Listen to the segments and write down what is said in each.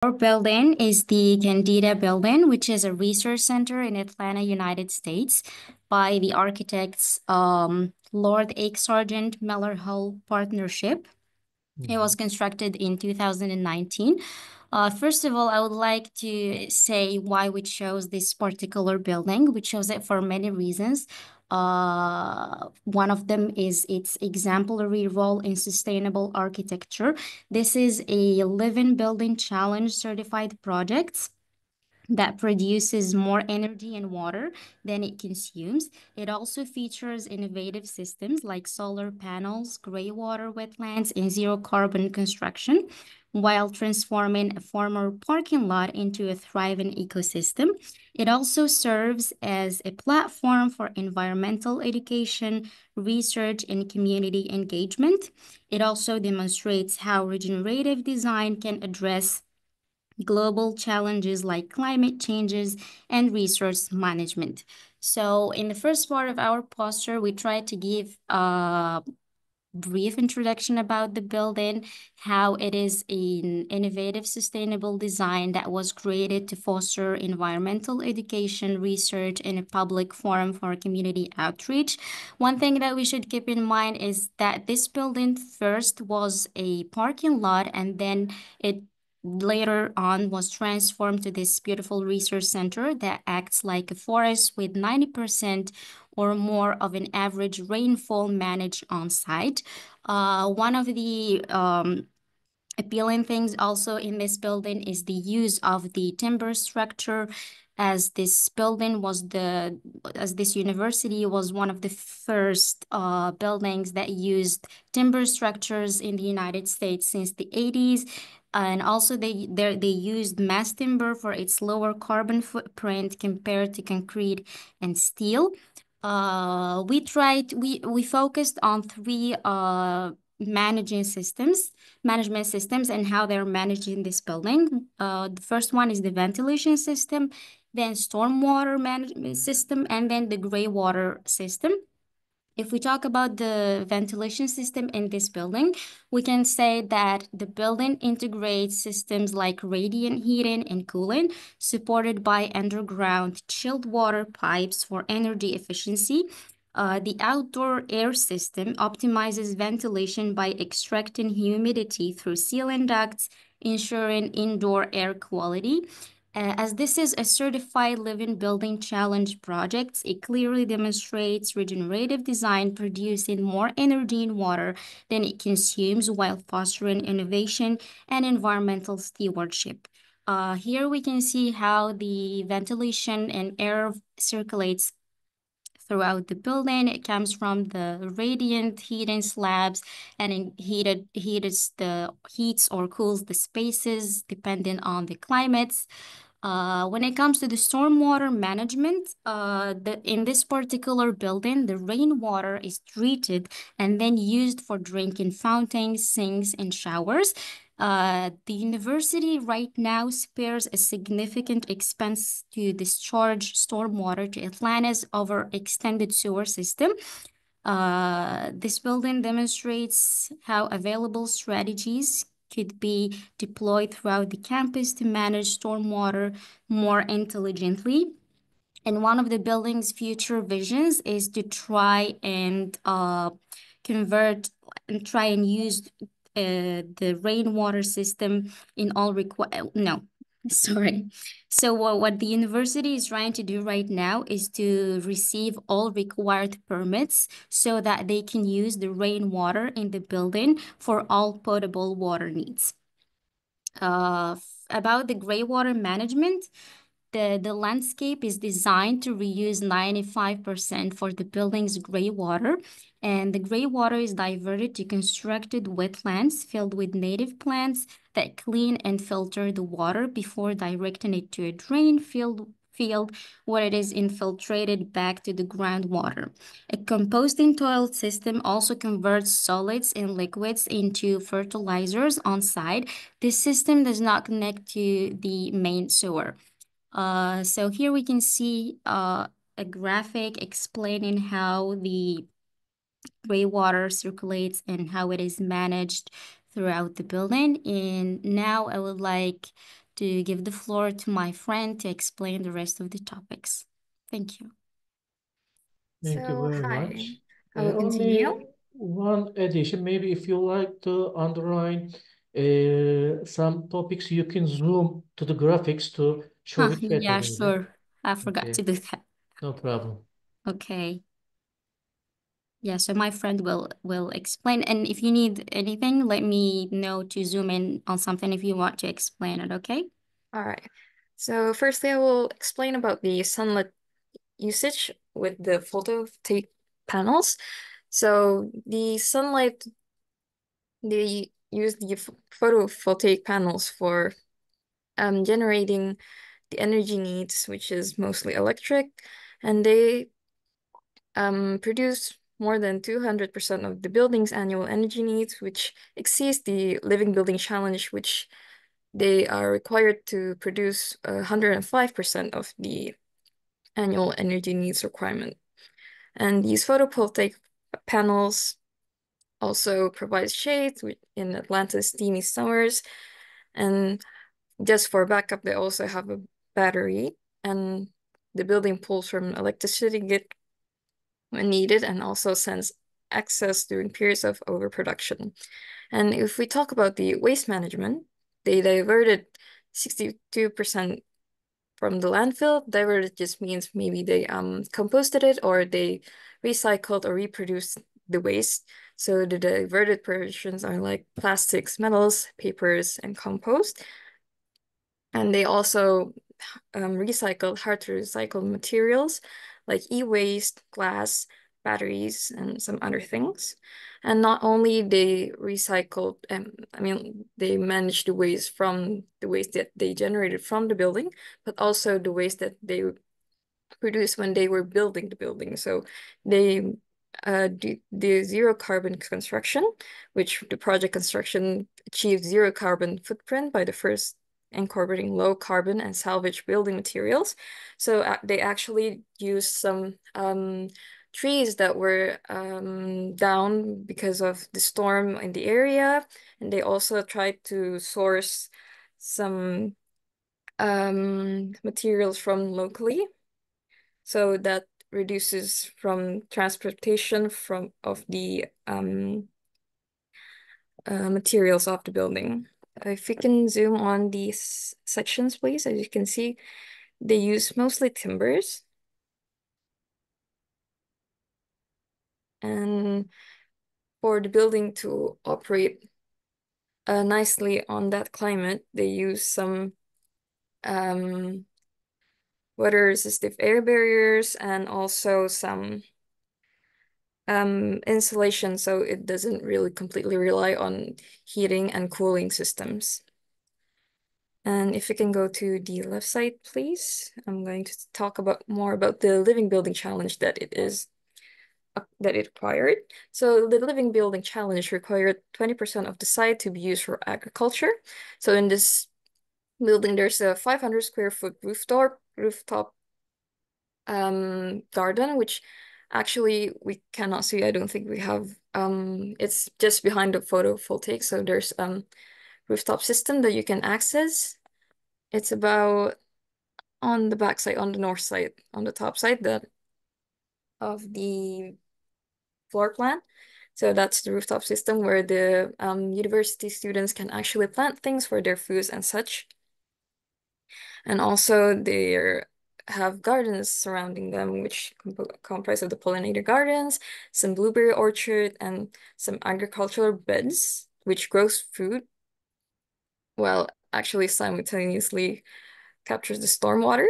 Our building is the KENDELA building, which is a research center in Atlanta, United States, by the architects Lord A. Sargent Miller Hull Partnership. It was constructed in 2019. First of all, I would like to say why we chose this particular building. We chose it for many reasons. One of them is its exemplary role in sustainable architecture. This is a Living Building Challenge certified project that produces more energy and water than it consumes. It also features innovative systems like solar panels, gray water wetlands, and zero carbon construction, while transforming a former parking lot into a thriving ecosystem. It also serves as a platform for environmental education, research, and community engagement. It also demonstrates how regenerative design can address global challenges like climate changes and resource management. So in the first part of our poster, we tried to give a brief introduction about the building, how it is an innovative, sustainable design that was created to foster environmental education, research, and a public forum for community outreach. One thing that we should keep in mind is that this building first was a parking lot, and then it later on was transformed to this beautiful research center that acts like a forest with 90% or more of an average rainfall managed on site. One of the appealing things also in this building is the use of the timber structure, as this university was one of the first buildings that used timber structures in the United States since the 80s. And also they used mass timber for its lower carbon footprint compared to concrete and steel. We focused on three management systems and how they're managing this building. The first one is the ventilation system, then stormwater management system, and then the gray water system. If we talk about the ventilation system in this building, we can say that the building integrates systems like radiant heating and cooling, supported by underground chilled water pipes for energy efficiency. The outdoor air system optimizes ventilation by extracting humidity through ceiling ducts, ensuring indoor air quality. As this is a certified Living Building Challenge project, it clearly demonstrates regenerative design producing more energy and water than it consumes while fostering innovation and environmental stewardship. Here we can see how the ventilation and air circulates throughout the building. It comes from the radiant heating slabs, and it heats or cools the spaces depending on the climates. When it comes to the stormwater management, in this particular building, the rainwater is treated and then used for drinking fountains, sinks, and showers. The university right now spares a significant expense to discharge stormwater to Atlanta's overextended sewer system. This building demonstrates how available strategies could be deployed throughout the campus to manage stormwater more intelligently. And one of the building's future visions is to try and convert and try and use the rainwater system in all no, sorry. So what the university is trying to do right now is to receive all required permits so that they can use the rainwater in the building for all potable water needs. About the gray water management, the landscape is designed to reuse 95% for the building's gray water, and the gray water is diverted to constructed wetlands filled with native plants that clean and filter the water before directing it to a drain field where it is infiltrated back to the groundwater. A composting toilet system also converts solids and liquids into fertilizers on site. This system does not connect to the main sewer. So here we can see a graphic explaining how the gray water circulates and how it is managed throughout the building. And now I would like to give the floor to my friend to explain the rest of the topics. Thank you. Thank you very much. I will Only continue. one addition, maybe if you like to underline some topics, you can zoom to the graphics to show it better. Yeah, Maybe. sure. I forgot Okay. to do that. No problem. Okay. Yeah, so my friend will explain. And if you need anything, let me know to zoom in on something if you want to explain it, okay? All right. So firstly, I will explain about the sunlight usage with the photovoltaic panels. So the sunlight, they use the photovoltaic panels for generating the energy needs, which is mostly electric, and they produce more than 200% of the building's annual energy needs, which exceeds the living building challenge, which they are required to produce 105% of the annual energy needs requirement. And these photovoltaic panels also provide shade in Atlanta's steamy summers. And just for backup, they also have a battery, and the building pulls from electricity grid when needed and also sends excess during periods of overproduction. And if we talk about the waste management, they diverted 62% from the landfill. Diverted just means maybe they composted it or they recycled or reproduced the waste. So the diverted portions are like plastics, metals, papers, and compost. And they also recycled hard to recycle materials like e-waste, glass, batteries, and some other things. And not only they recycled, they managed the waste from the waste that they generated from the building, but also the waste that they produced when they were building the building. So they the zero carbon construction, which the project construction achieved zero carbon footprint by the first incorporating low carbon and salvage building materials. So they actually used some trees that were down because of the storm in the area. And they also tried to source some materials from locally. So that reduces from transportation of the materials of the building. If you can zoom on these sections, please. As you can see, they use mostly timbers. And for the building to operate nicely on that climate, they use some water resistive air barriers and also some insulation, so it doesn't really completely rely on heating and cooling systems. And if you can go to the left side, please, I'm going to talk more about the living building challenge that it required. So the living building challenge required 20% of the site to be used for agriculture. So in this building, there's a 500 square foot rooftop garden, which actually we cannot see. I don't think we have. It's just behind the photovoltaic. So there's rooftop system that you can access. It's about on the back side, on the north side, on the top side of the floor plan. So that's the rooftop system where the university students can actually plant things for their foods and such. And also they have gardens surrounding them, which comprise of the pollinator gardens, some blueberry orchard, and some agricultural beds, which grows food, while actually simultaneously captures the stormwater.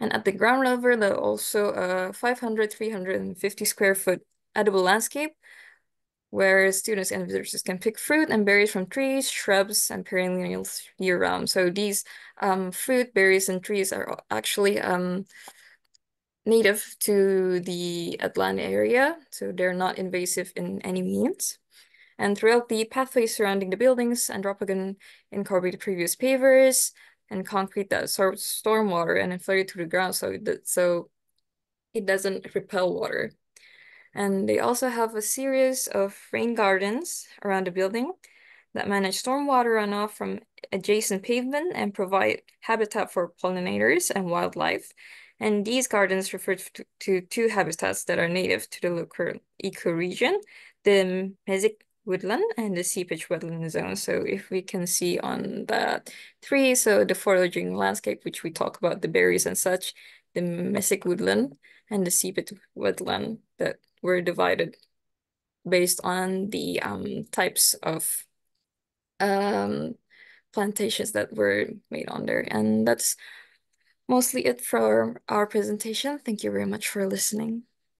And at the ground level, there are also a 500, 350 square foot edible landscape where students and visitors can pick fruit and berries from trees, shrubs, and perennials year-round. So these fruit, berries, and trees are actually native to the Atlanta area, so they're not invasive in any means. And throughout the pathways surrounding the buildings, Andropogon incorporated previous pavers and concrete that absorbs stormwater and inflate it to the ground, so it doesn't repel water. And they also have a series of rain gardens around the building that manage stormwater runoff from adjacent pavement and provide habitat for pollinators and wildlife. And these gardens refer to two habitats that are native to the local ecoregion, the mesic woodland and the seepage wetland zone. So if we can see on that tree, so the foraging landscape, which we talk about the berries and such, the mesic woodland and the seepage wetland that were divided based on the types of plantations that were made on there. And that's mostly it for our presentation. Thank you very much for listening.